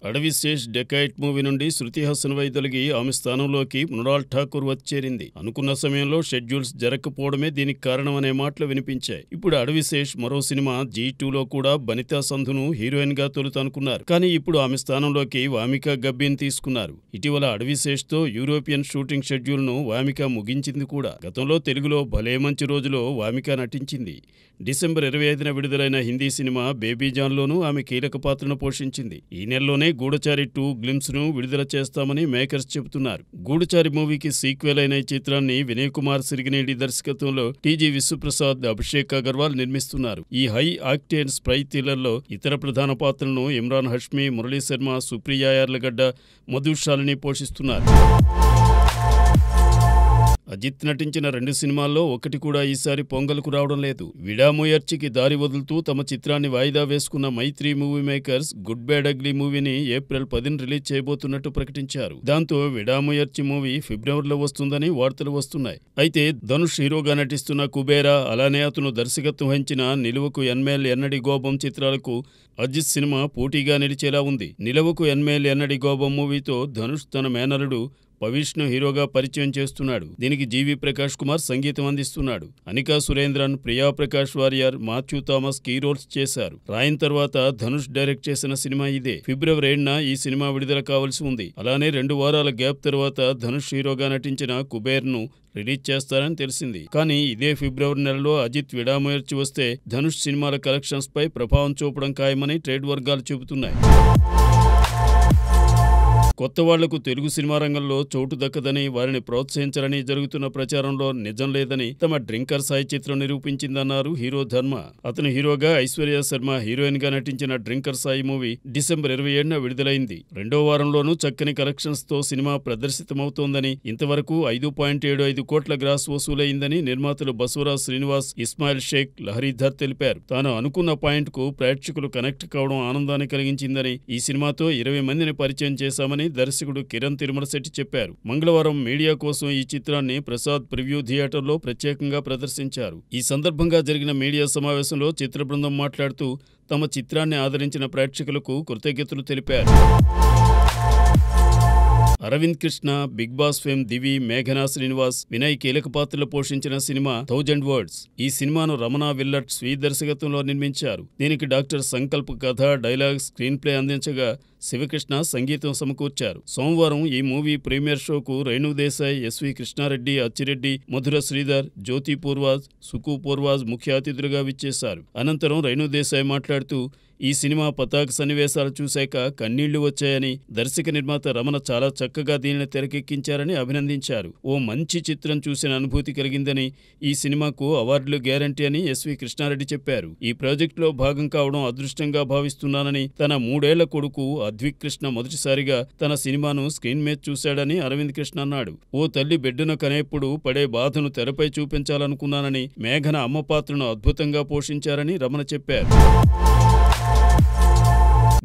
అడవి Sesh dacoit movie నుండి శృతి హాసన్ వైదొలిగి ఆమె స్థానంలోకి మృణాల్ ఠాకూర్ వచ్చేరింది. అనుకున్న సమయంలో షెడ్యూల్స్ జరగకపోవడమే దీనికి కారణమనే మాటలు వినిపించాయి. ఇప్పుడు అడవి శేష్ మరో సినిమా G2లో కూడా బనితా సంధును హీరోయిన్ గా తొలుత అనుకున్నారు. కానీ ఇప్పుడు ఆమె స్థానంలోకి వామికా గబ్బీని తీసుకున్నారు. ఇటీవల అడవి శేష్ తో యూరోపియన్ షూటింగ్ షెడ్యూల్ ను వామిక ముగించింది కూడా. గతంలో తెలుగులో భలే మంచి రోజులో వామిక నటించింది. డిసెంబర్ 25న విడుదలైన హిందీ సినిమా బేబీ జాన్ లోనూ ఆమె కీలక పాత్రను పోషించింది. ఈ నెలలోనే గూఢచారి 2 గ్లిమ్స్ ను విడుదల చేస్తామని మేకర్స్ చెబుతున్నారు. గూఢచారి మూవీకి సీక్వెల్ అయిన ఈ చిత్రాన్ని వినయ్ కుమార్ సిరిగినేడి దర్శకత్వంలో టీజీ విశ్వప్రసాద్, అభిషేక్ అగర్వాల్ నిర్మిస్తున్నారు. ఈ హై ఆక్టేన్ స్పై థ్రిల్లర్లో ఇతర ప్రధాన పాత్రలను ఇమ్రాన్ హష్మీ, మురళీ శర్మ, సుప్రియా యార్లగడ్డ, మధు శాలిని పోషిస్తున్నారు. అజిత్ నటించిన 2 సినిమాల్లో ఒకటి కూడా ఈసారి పొంగల్కు రావడం లేదు. విడాముయర్చికి దారి వదులుతూ తమ చిత్రాన్ని వాయిదా వేసుకున్న Mythri Movie Makers Good Bad Ugly మూవీని ఏప్రిల్ 10న రిలీజ్ చేయబోతున్నట్టు ప్రకటించారు. దాంతో విడాముయర్చి మూవీ ఫిబ్రవరిలో వస్తుందని వార్తలు వస్తున్నాయి. అయితే ధనుష్ హీరోగా నటిస్తున్న కుబేరా, అలానే అతను దర్శకత్వం వహించిన నిలువకు ఎన్మేల్ ఎన్నడి గోపం చిత్రాలకు అజిత్ సినిమా పోటీగా నిలిచేలా ఉంది. నిలువకు ఎన్మేల్ ఎన్నడి గోపం మూవీతో ధనుష్ తన మేనలుడు పవిష్ను హీరోగా పరిచయం చేస్తున్నాడు. దీనికి జీవి ప్రకాష్ కుమార్ సంగీతం అందిస్తున్నాడు. అనికా సురేంద్రన్, ప్రియా ప్రకాష్ వారియర్, మాథ్యూ థామస్ కీ రోల్స్ చేశారు. రాయన్ తర్వాత ధనుష్ డైరెక్ట్ చేసిన సినిమా ఇదే. ఫిబ్రవరి 7న ఈ సినిమా విడుదల కావాల్సి ఉంది. అలానే 2 వారాల గ్యాప్ తర్వాత ధనుష్ హీరోగా నటించిన కుబేర్ను రిలీజ్ చేస్తారని తెలిసింది. కానీ ఇదే ఫిబ్రవరి నెలలో అజిత్ విడాముయర్చి వస్తే ధనుష్ సినిమాల కలెక్షన్స్ పై ప్రభావం చూపడం ఖాయమని ట్రేడ్ వర్గాలు చెబుతున్నాయి. కొత్త వాళ్లకు తెలుగు సినిమా రంగంలో చోటు దక్కదని, వారిని ప్రోత్సహించాలని జరుగుతున్న ప్రచారంలో నిజం లేదని తమ డ్రింకర్ సాయి చిత్రం నిరూపించిందన్నారు హీరో ధర్మ. అతను హీరోగా, ఐశ్వర్య శర్మ హీరోయిన్ గా నటించిన డ్రింకర్ సాయి మూవీ డిసెంబర్ 27న విడుదలైంది. 2వ వారంలోనూ చక్కని కలెక్షన్స్ తో సినిమా ప్రదర్శితమవుతోందని, ఇంతవరకు 5.75 కోట్ల గ్రాస్ వసూలైందని నిర్మాతలు బసవరాజ్ శ్రీనివాస్, ఇస్మాయిల్ షేక్, లహరీధర్ తెలిపారు. తాను అనుకున్న పాయింట్ కు ప్రేక్షకులు కనెక్ట్ కావడం ఆనందాన్ని కలిగించిందని, ఈ సినిమాతో 20 మందిని పరిచయం చేశామని దర్శకుడు కిరణ్ తిరుమల శెట్టి చెప్పారు. మంగళవారం మీడియా కోసం ఈ చిత్రాన్ని ప్రసాద్ ప్రివ్యూ థియేటర్లో ప్రత్యేకంగా ప్రదర్శించారు. ఈ సందర్భంగా జరిగిన మీడియా సమావేశంలో చిత్ర బృందం మాట్లాడుతూ తమ చిత్రాన్ని ఆదరించిన ప్రేక్షకులకు కృతజ్ఞతలు తెలిపారు. Arvind Krishna, Bigg Boss fame Divi, మేఘనా శ్రీనివాస్, వినయ్ కీలక పాత్రలు పోషించిన సినిమా 1000 వర్డ్స్. ఈ సినిమాను రమణ విల్లట్ స్వీయ దర్శకత్వంలో నిర్మించారు. దీనికి డాక్టర్ సంకల్ప్ కథ, డైలాగ్, స్క్రీన్ ప్లే అందించగా శివకృష్ణ సంగీతం సమకూర్చారు. సోమవారం ఈ మూవీ ప్రీమియర్ షోకు రేణు దేశాయ్, ఎస్వి కృష్ణారెడ్డి, అచ్చిరెడ్డి, మధుర శ్రీధర్, జ్యోతి పూర్వాజ్, సుకు పూర్వాజ్ ముఖ్య అతిథులుగా విచ్చేశారు. అనంతరం రేణు దేశాయ్ మాట్లాడుతూ ఈ సినిమా పతాక సన్నివేశాలు చూశాక కన్నీళ్లు వచ్చాయని, దర్శక నిర్మాత రమణ చాలా చక్కగా దీనిని తెరకెక్కించారని అభినందించారు. ఓ మంచి చిత్రం చూసిన అనుభూతి కలిగిందని, ఈ సినిమాకు అవార్డులు గ్యారంటీ అని ఎస్వి కృష్ణారెడ్డి చెప్పారు. ఈ ప్రాజెక్టులో భాగం కావడం అదృష్టంగా భావిస్తున్నానని, తన 3 ఏళ్ల కొడుకు అద్విక్ కృష్ణ మొదటిసారిగా తన సినిమాను స్క్రీన్ మీద చూశాడని అరవింద్ కృష్ణ అన్నాడు. ఓ తల్లి బిడ్డను కనేప్పుడు పడే బాధను తెరపై చూపించాలనుకున్నానని, మేఘన అమ్మ పాత్రను అద్భుతంగా పోషించారని రమణ చెప్పారు.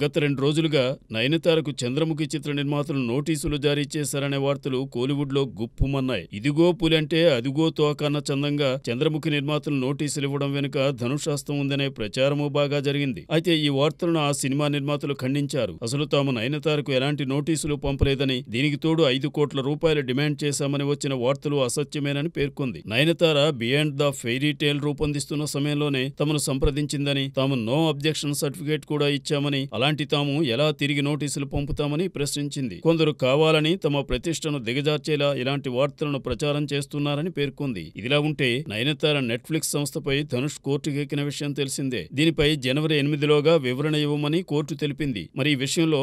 గత 2 రోజులుగా నయనతారకు చంద్రముఖి చిత్ర నిర్మాతలు నోటీసులు జారీ చేశారనే వార్తలు కోలీవుడ్ లో గుప్పుమన్నాయి. ఇదిగో పులంటే అదిగో తోక అన్న చందంగా చంద్రముఖి నిర్మాతలు నోటీసులు ఇవ్వడం వెనుక ధనుషాస్తం ఉందనే ప్రచారము బాగా జరిగింది. అయితే ఈ వార్తలను ఆ సినిమా నిర్మాతలు ఖండించారు. అసలు తాము నయనతారకు ఎలాంటి నోటీసులు పంపలేదని, దీనికి తోడు 5 కోట్ల రూపాయలు డిమాండ్ చేశామని వచ్చిన వార్తలు అసత్యమేనని పేర్కొంది. Nayanthara Beyond the Fairy Tale రూపొందిస్తున్న సమయంలోనే తమను సంప్రదించిందని, తాము నో అబ్జెక్షన్ సర్టిఫికేట్ కూడా ఇచ్చామని, అలాంటి తాము ఎలా తిరిగి నోటీసులు పంపుతామని ప్రశ్నించింది. కొందరు కావాలని తమ ప్రతిష్టను దిగజార్చేలా ఇలాంటి వార్తలను ప్రచారం చేస్తున్నారని పేర్కొంది. ఇదిలా ఉంటే నయనతార నెట్ఫ్లిక్స్ సంస్థపై ధనుష్ కోర్టుకెక్కిన విషయం తెలిసిందే. దీనిపై జనవరి 8లోగా వివరణ ఇవ్వమని కోర్టు తెలిపింది. మరి ఈ విషయంలో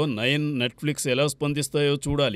నెట్ఫ్లిక్స్ ఎలా స్పందిస్తాయో చూడాలి.